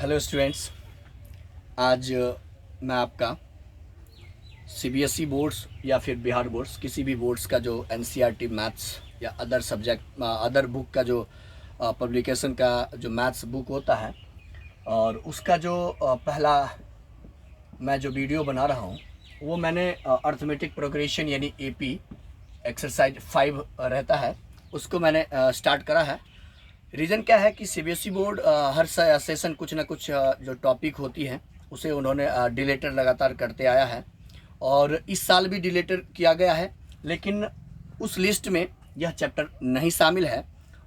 Hello students. आज मैं आपका सीबीएसई बोर्ड्स या फिर बिहार बोर्ड्स किसी भी बोर्ड्स का जो एनसीईआरटी मैथ्स या अदर सब्जेक्ट अदर बुक का जो पब्लिकेशन का जो मैथ्स बुक होता है और उसका जो पहला मैं जो वीडियो बना रहा हूँ वो मैंने अर्थमेटिक प्रोग्रेशन यानी एपी एक्सरसाइज 5 रहता है उसको मैंने स्टार्ट करा है। रीज़न क्या है कि सीबीएसई बोर्ड हर सेशन कुछ ना कुछ जो टॉपिक होती है उसे उन्होंने डिलेटर लगातार करते आया है और इस साल भी डिलेटर किया गया है, लेकिन उस लिस्ट में यह चैप्टर नहीं शामिल है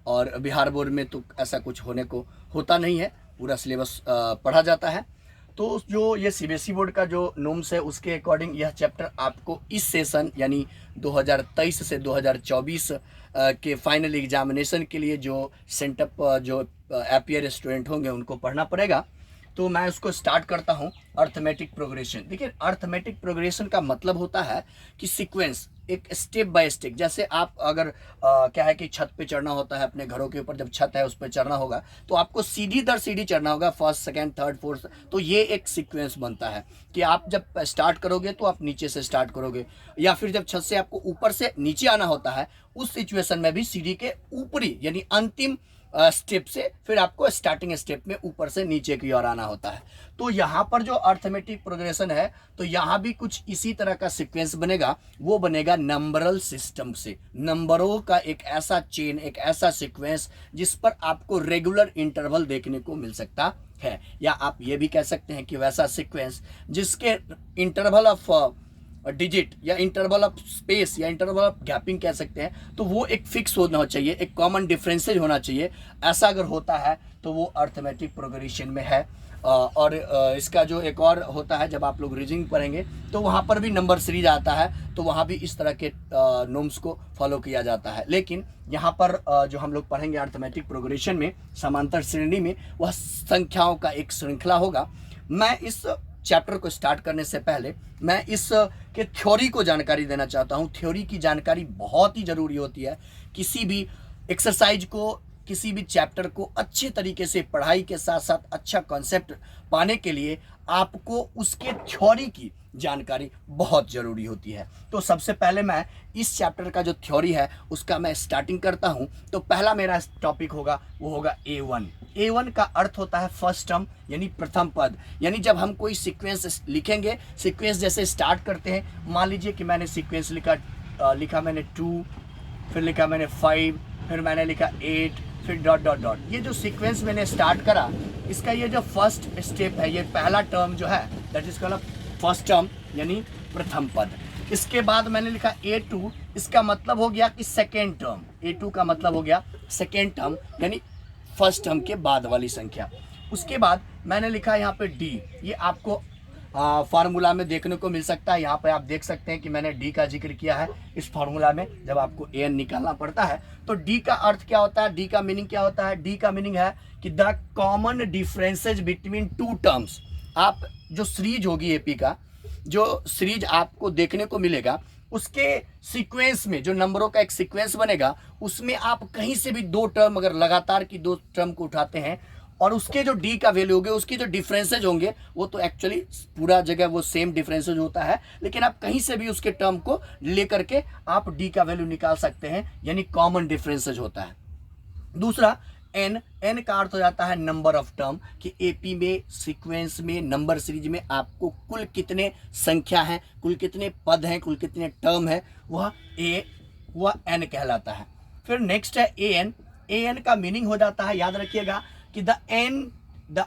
और बिहार बोर्ड में तो ऐसा कुछ होने को होता नहीं है, पूरा सिलेबस पढ़ा जाता है। तो जो ये सीबीएसई बोर्ड का जो नॉर्म्स है उसके अकॉर्डिंग यह चैप्टर आपको इस सेशन यानी 2023 से 2024 के फाइनल एग्जामिनेशन के लिए जो सेंटअप जो एपियर स्टूडेंट होंगे उनको पढ़ना पड़ेगा। तो मैं उसको स्टार्ट करता हूँ। अर्थमेटिक प्रोग्रेशन, देखिए अर्थमेटिक प्रोग्रेशन का मतलब होता है कि सीक्वेंस, एक स्टेप बाय स्टेप। जैसे आप अगर क्या है कि छत पे चढ़ना होता है, अपने घरों के ऊपर जब छत है उस पर चढ़ना होगा तो आपको सीढ़ी दर सीढ़ी चढ़ना होगा, फर्स्ट सेकंड थर्ड फोर्थ। तो ये एक सीक्वेंस बनता है कि आप जब स्टार्ट करोगे तो आप नीचे से स्टार्ट करोगे, या फिर जब छत से आपको ऊपर से नीचे आना होता है उस सिचुएशन में भी सीढ़ी के ऊपरी यानी अंतिम स्टेप से फिर आपको स्टार्टिंग स्टेप में ऊपर से नीचे की ओर आना होता है। तो यहाँ पर जो अर्थमेटिक प्रोग्रेशन है तो यहाँ भी कुछ इसी तरह का सीक्वेंस बनेगा, वो बनेगा नंबरल सिस्टम से। नंबरों का एक ऐसा चेन, एक ऐसा सीक्वेंस जिस पर आपको रेगुलर इंटरवल देखने को मिल सकता है, या आप ये भी कह सकते हैं कि वैसा सीक्वेंस जिसके इंटरवल ऑफ डिजिट या इंटरवल ऑफ स्पेस या इंटरवल ऑफ गैपिंग कह सकते हैं, तो वो एक फिक्स होना चाहिए, एक कॉमन डिफरेंसेज होना चाहिए। ऐसा अगर होता है तो वो अर्थमेटिक प्रोग्रेशन में है। और इसका जो एक और होता है, जब आप लोग रीजनिंग पढ़ेंगे तो वहाँ पर भी नंबर सीरीज आता है, तो वहाँ भी इस तरह के नॉर्म्स को फॉलो किया जाता है। लेकिन यहाँ पर जो हम लोग पढ़ेंगे अर्थमेटिक प्रोग्रेशन में समांतर श्रेणी में, वह संख्याओं का एक श्रृंखला होगा। मैं इस चैप्टर को स्टार्ट करने से पहले मैं इस के थ्योरी को जानकारी देना चाहता हूँ। थ्योरी की जानकारी बहुत ही ज़रूरी होती है। किसी भी एक्सरसाइज को, किसी भी चैप्टर को अच्छे तरीके से पढ़ाई के साथ साथ अच्छा कॉन्सेप्ट पाने के लिए आपको उसके थ्योरी की जानकारी बहुत ज़रूरी होती है। तो सबसे पहले मैं इस चैप्टर का जो थ्योरी है उसका मैं स्टार्टिंग करता हूं। तो पहला मेरा टॉपिक होगा वो होगा A1। A1 का अर्थ होता है फर्स्ट टर्म यानी प्रथम पद। यानी जब हम कोई सीक्वेंस लिखेंगे, सीक्वेंस जैसे स्टार्ट करते हैं, मान लीजिए कि मैंने सीक्वेंस लिखा मैंने 2, फिर लिखा मैंने 5, फिर मैंने लिखा 8, फिर डॉट डॉट डॉट। ये जो सीक्वेंस मैंने स्टार्ट करा, इसका ये जो फर्स्ट स्टेप है, ये पहला टर्म जो है that is called first term यानी प्रथम पद। इसके बाद मैंने लिखा A2, इसका मतलब हो गया कि सेकेंड टर्म। A2 का मतलब हो गया सेकेंड टर्म यानी फर्स्ट टर्म के बाद वाली संख्या। उसके बाद मैंने लिखा यहाँ पे D, ये आपको फार्मूला में देखने को मिल सकता है। यहाँ पे आप देख सकते हैं कि मैंने डी का जिक्र किया है इस फार्मूला में। जब आपको एन निकालना पड़ता है तो डी का अर्थ क्या होता है, डी का मीनिंग क्या होता है? डी का मीनिंग है कि the common differences between two terms. आप जो सीरीज होगी एपी का, जो सीरीज आपको देखने को मिलेगा उसके सीक्वेंस में जो नंबरों का एक सीक्वेंस बनेगा, उसमें आप कहीं से भी दो टर्म, अगर लगातार की दो टर्म को उठाते हैं और उसके जो डी का वैल्यू होंगे, उसके जो डिफरेंसेज होंगे, वो तो एक्चुअली पूरा जगह वो सेम डिफरेंसेज होता है, लेकिन आप कहीं से भी उसके टर्म को लेकर के आप डी का वैल्यू निकाल सकते हैं, यानी कॉमन डिफरेंसेज होता है। दूसरा एन, एन का अर्थ हो जाता है नंबर ऑफ टर्म, कि एपी में सीक्वेंस में नंबर सीरीज में आपको कुल कितने संख्या हैं, कुल कितने पद हैं, कुल कितने टर्म है, वह एन कहलाता है। फिर नेक्स्ट है ए एन। ए एन का मीनिंग हो जाता है, याद रखिएगा, कि the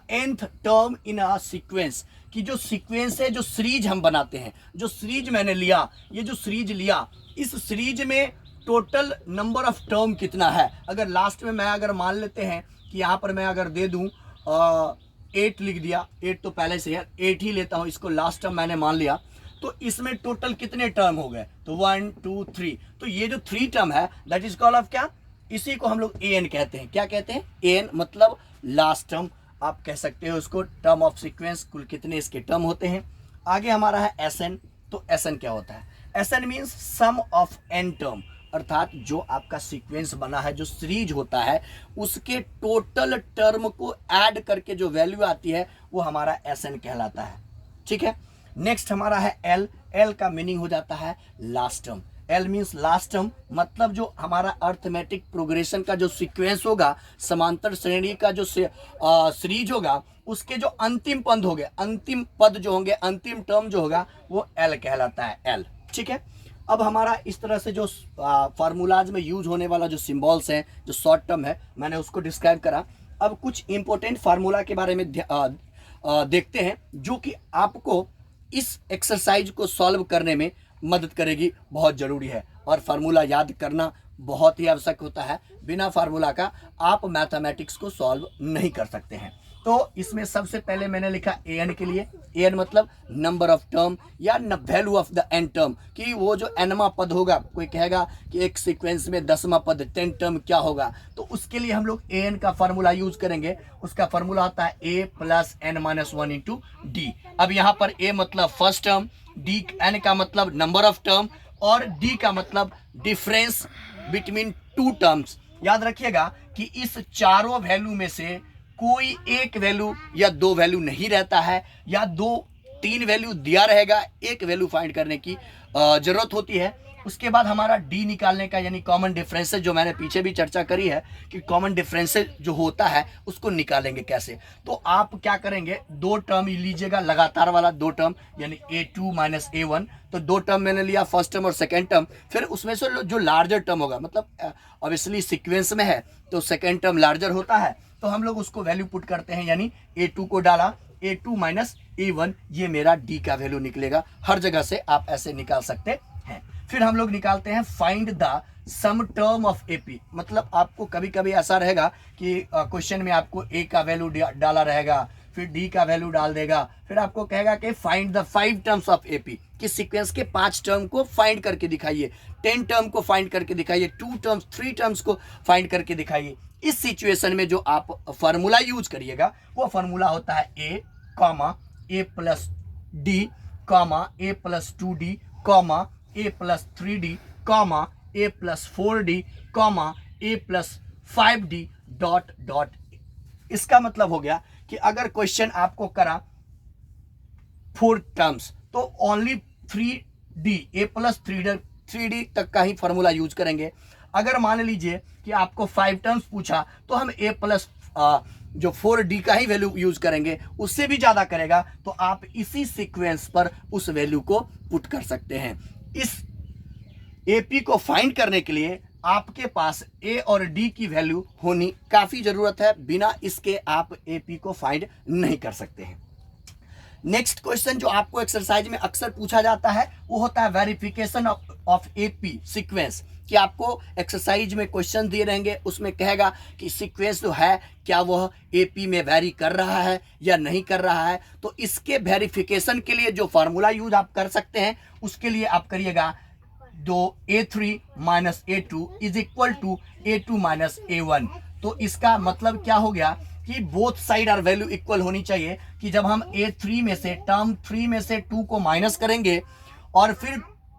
nth term in a sequence, कि जो सीक्वेंस है, जो सीरीज हम बनाते हैं, जो सीरीज मैंने लिया, ये जो सीरीज लिया, इस सीरीज में टोटल नंबर ऑफ टर्म कितना है। अगर लास्ट में मैं अगर मान लेते हैं कि यहाँ पर मैं अगर दे दूँ 8 लिख दिया, 8 तो पहले से है, 8 ही लेता हूँ, इसको लास्ट टर्म मैंने मान लिया, तो इसमें टोटल कितने टर्म हो गए? तो 1 2 3। तो ये जो 3 टर्म है दैट इज कॉल्ड ऑफ क्या, इसी को हम लोग ए एन कहते हैं। क्या कहते हैं? ए एन मतलब लास्ट टर्म, आप कह सकते हो उसको टर्म ऑफ सीक्वेंस, कुल कितने इसके टर्म होते हैं। आगे हमारा है एस एन। तो एस एन क्या होता है? S n means sum of n term, अर्थात जो आपका सीक्वेंस बना है, जो सीरीज होता है, उसके टोटल टर्म को ऐड करके जो वैल्यू आती है वो हमारा Sn कहलाता है। ठीक है। नेक्स्ट हमारा है L। L का मीनिंग हो जाता है last term. L means last term, मतलब जो हमारा अर्थमेटिक प्रोग्रेशन का जो सीक्वेंस होगा, समांतर श्रेणी का जो सीरीज होगा, उसके जो अंतिम पद होंगे, अंतिम पद जो होंगे, अंतिम टर्म जो होगा वो L कहलाता है, L। ठीक है। अब हमारा इस तरह से जो फार्मूलाज में यूज होने वाला जो सिंबल्स हैं, जो शॉर्ट टर्म है, मैंने उसको डिस्क्राइब करा। अब कुछ इंपॉर्टेंट फार्मूला के बारे में देखते हैं जो कि आपको इस एक्सरसाइज को सॉल्व करने में मदद करेगी, बहुत ज़रूरी है। और फार्मूला याद करना बहुत ही आवश्यक होता है, बिना फार्मूला का आप मैथमेटिक्स को सॉल्व नहीं कर सकते हैं। तो इसमें सबसे पहले मैंने लिखा an के लिए। an मतलब नंबर ऑफ टर्म या value of the n term, कि वो जो nवां पद होगा, कोई कहेगा कि एक सीक्वेंस में 10वां पद 10 टर्म क्या होगा, तो उसके लिए हम लोग an का फार्मूला यूज करेंगे। उसका फार्मूला होता है a plus n-1 into D. अब यहाँ पर a मतलब फर्स्ट टर्म, d n का मतलब नंबर ऑफ टर्म, और d का मतलब डिफरेंस बिटवीन टू टर्म्स। याद रखिएगा कि इस चारों वैल्यू में से कोई एक वैल्यू या दो वैल्यू नहीं रहता है, या दो तीन वैल्यू दिया रहेगा, एक वैल्यू फाइंड करने की जरूरत होती है। उसके बाद हमारा डी निकालने का, यानी कॉमन डिफरेंसेस, जो मैंने पीछे भी चर्चा करी है कि कॉमन डिफरेंसेस जो होता है उसको निकालेंगे कैसे। तो आप क्या करेंगे, दो टर्म लीजिएगा, लगातार वाला दो टर्म, यानी a2 माइनस a1। तो दो टर्म मैंने लिया, फर्स्ट टर्म और सेकेंड टर्म। फिर उसमें से जो लार्जर टर्म होगा, मतलब ऑब्वियसली सीक्वेंस में है तो सेकेंड टर्म लार्जर होता है, तो हम लोग उसको वैल्यू पुट करते हैं, यानी a2 को डाला, a2 माइनस a1, ये मेरा d का वैल्यू निकलेगा। हर जगह से आप ऐसे निकाल सकते हैं। फिर हम लोग निकालते हैं find the sum term of AP। मतलब आपको कभी कभी ऐसा रहेगा कि क्वेश्चन में आपको a का वैल्यू डाला रहेगा, फिर d का वैल्यू डाल देगा, फिर आपको कहेगा कि find the 5 terms of AP, कि सीक्वेंस के 5 टर्म को फाइंड करके दिखाइए, 10 टर्म को फाइंड करके दिखाइए, 2 टर्म्स 3 टर्म्स को फाइंड करके दिखाइए। इस सिचुएशन में जो आप फार्मूला यूज करिएगा वो फार्मूला होता है a plus d a plus 2d a plus 3d a plus 4d a plus 5d dot dot. इसका मतलब हो गया कि अगर क्वेश्चन आपको करा 4 टर्म्स तो only 3d, a plus 3d तक का ही फार्मूला यूज करेंगे। अगर मान लीजिए कि आपको 5 टर्म्स पूछा तो हम a प्लस जो 4d का ही वैल्यू यूज करेंगे। उससे भी ज्यादा करेगा तो आप इसी सीक्वेंस पर उस वैल्यू को पुट कर सकते हैं। इस AP को फाइंड करने के लिए आपके पास a और d की वैल्यू होनी काफी जरूरत है, बिना इसके आप AP को फाइंड नहीं कर सकते हैं। नेक्स्ट क्वेश्चन जो आपको एक्सरसाइज में अक्सर पूछा जाता है वो होता है वेरिफिकेशन ऑफ AP सीक्वेंस, कि आपको एक्सरसाइज में क्वेश्चन दिए रहेंगे, उसमें कहेगा कि सीक्वेंस जो है क्या वह AP में वेरी कर रहा है या नहीं कर रहा है। तो इसके वेरिफिकेशन के लिए जो फार्मूला यूज आप कर सकते हैं, उसके लिए आप करिएगा दो a3 minus a2 is equal to a2 minus a1। तो इसका मतलब क्या हो गया कि both side are value equal होनी चाहिए, कि जब हम a3 में से टर्म 3 में से 2 को माइनस करेंगे और फिर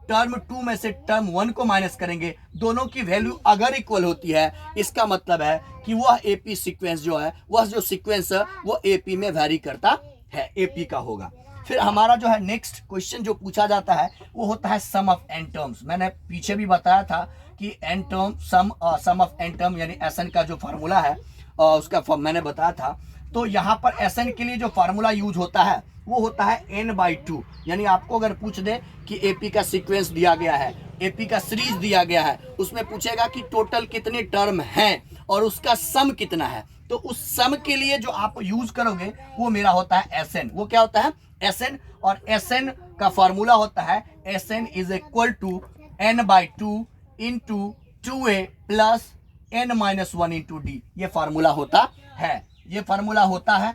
टर्म 2 में से टर्म 1 को माइनस करेंगे, दोनों की वैल्यू अगर इक्वल होती है, इसका मतलब है कि वह AP सीक्वेंस जो है, वह जो सीक्वेंस है वो AP में वैरी करता है, AP का होगा। फिर हमारा जो है नेक्स्ट क्वेश्चन जो पूछा जाता है वो होता है सम ऑफ एन टर्म्स। मैंने पीछे भी बताया था कि n term sum of n term यानी Sn का जो फार्मूला है उसका मैंने बताया था। तो यहाँ पर Sn के लिए जो फार्मूला यूज होता है वो होता है n/2। यानी आपको अगर पूछ दे कि AP का सीक्वेंस दिया गया है, AP का सीरीज दिया गया है, उसमें पूछेगा कि टोटल कितने टर्म हैं और उसका सम कितना है, तो उस सम के लिए जो आप यूज करोगे वो मेरा होता है Sn। वो क्या होता है Sn, और Sn का फार्मूला होता है Sn is equal to n/2 into 2a plus n-1 into d। ये फार्मूला होता है, ये फार्मूला होता है।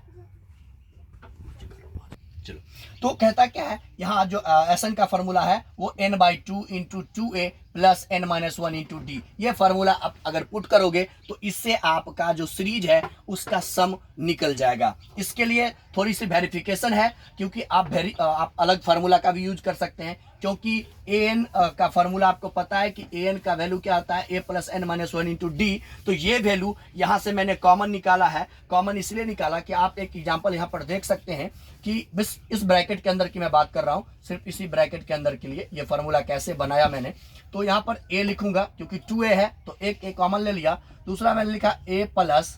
चलो, तो कहता क्या है यहाँ जो Sn का फार्मूला है वो n/2 into 2a plus n-1 into D. ये फार्मूला आप अगर पुट करोगे तो इससे आपका जो सीरीज है उसका सम निकल जाएगा। इसके लिए थोड़ी सी वेरिफिकेशन है, क्योंकि आप अलग फार्मूला का भी यूज कर सकते हैं, क्योंकि ए एन का फॉर्मूला आपको पता है कि ए एन का वैल्यू क्या आता है, a plus n minus one into d. तो ये वैल्यू यहाँ से मैंने कॉमन निकाला है। कॉमन इसलिए निकाला कि आप एक एग्जाम्पल यहाँ पर देख सकते हैं कि बस इस ब्रैकेट के अंदर की मैं बात कर रहा हूँ, सिर्फ इसी ब्रैकेट के अंदर के लिए ये फॉर्मूला कैसे बनाया मैंने। तो यहाँ पर ए लिखूंगा क्योंकि 2a है तो एक ए कॉमन ले लिया, दूसरा मैंने लिखा a plus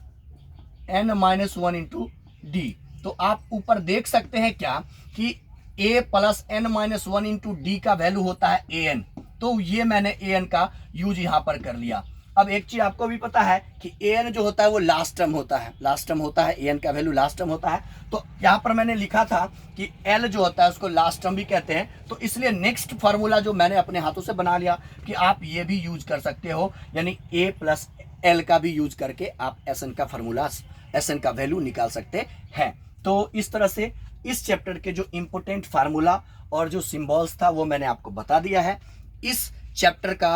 n minus one into d. तो आप ऊपर देख सकते हैं क्या कि a plus n minus one into d का वैल्यू होता है ए एन। तो ये मैंने ए एन का यूज यहां पर कर लिया। अब एक चीज आपको भी पता है कि ए एन जो होता है वो लास्ट टर्म होता है, लास्ट टर्म होता है, ए एन का वैल्यू लास्ट टर्म होता है। तो यहां पर मैंने लिखा था कि एल जो होता है उसको लास्ट टर्म भी कहते हैं। तो इसलिए नेक्स्ट फार्मूला जो मैंने अपने हाथों से बना लिया कि आप ये भी यूज कर सकते हो, यानी ए प्लस एल का भी यूज करके आप एस एन का फार्मूला, एस एन का वैल्यू निकाल सकते हैं। तो इस तरह से इस चैप्टर के जो इंपोर्टेंट फार्मूला और जो सिंबल्स था वो मैंने आपको बता दिया है। इस चैप्टर का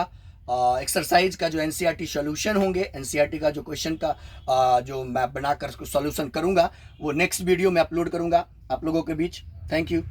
एक्सरसाइज का जो एनसीईआरटी सॉल्यूशन होंगे, एनसीईआरटी का जो क्वेश्चन का जो मैं बनाकर सॉल्यूशन करूंगा वो नेक्स्ट वीडियो में अपलोड करूंगा आप लोगों के बीच। Thank you.